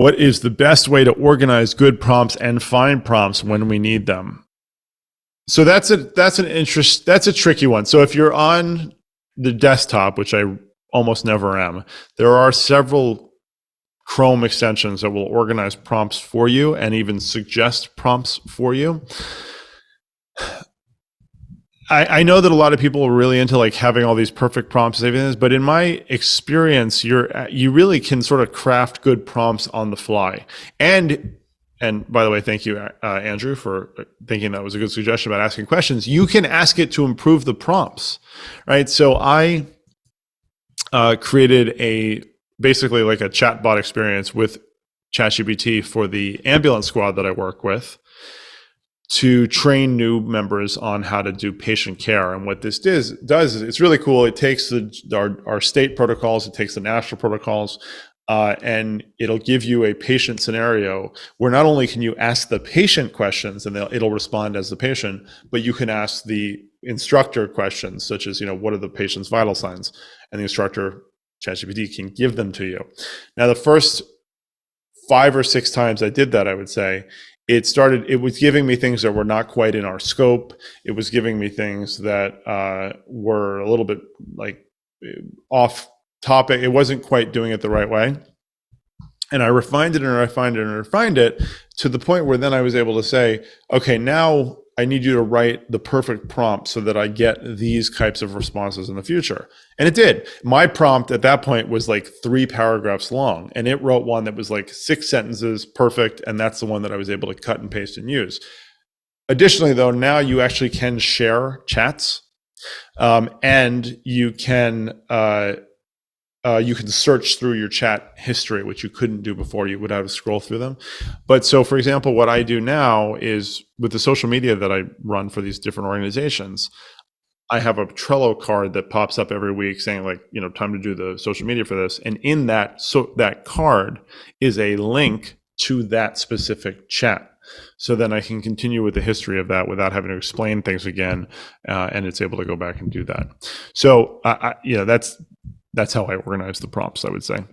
What is the best way to organize good prompts and find prompts when we need them? So that's a tricky one. So if you're on the desktop, which I almost never am, there are several Chrome extensions that will organize prompts for you and even suggest prompts for you. I know that a lot of people are really into like having all these perfect prompts and everything, but in my experience, you really can sort of craft good prompts on the fly. And by the way, thank you, Andrew, for thinking that was a good suggestion about asking questions. You can ask it to improve the prompts, right? So I created basically like a chatbot experience with ChatGPT for the ambulance squad that I work with, to train new members on how to do patient care. And what this does is it's really cool. It takes our state protocols, it takes the national protocols, and it'll give you a patient scenario where not only can you ask the patient questions and it'll respond as the patient, but you can ask the instructor questions, such as, what are the patient's vital signs? And the instructor, ChatGPT, can give them to you. Now, the first 5 or 6 times I did that, I would say, it was giving me things that were not quite in our scope. It was giving me things that were a little bit like off topic. It wasn't quite doing it the right way. And I refined it and refined it and refined it to the point where then I was able to say, okay, now I need you to write the perfect prompt so that I get these types of responses in the future. And it did. My prompt at that point was like 3 paragraphs long, and it wrote one that was like 6 sentences, perfect. And that's the one that I was able to cut and paste and use. Additionally, though, now you actually can share chats, and you can search through your chat history, which you couldn't do before. You would have to scroll through them. But so, for example, what I do now is with the social media that I run for these different organizations, I have a Trello card that pops up every week saying like, time to do the social media for this. And in that card is a link to that specific chat. So then I can continue with the history of that without having to explain things again. And it's able to go back and do that. So, that's how I organize the prompts, I would say.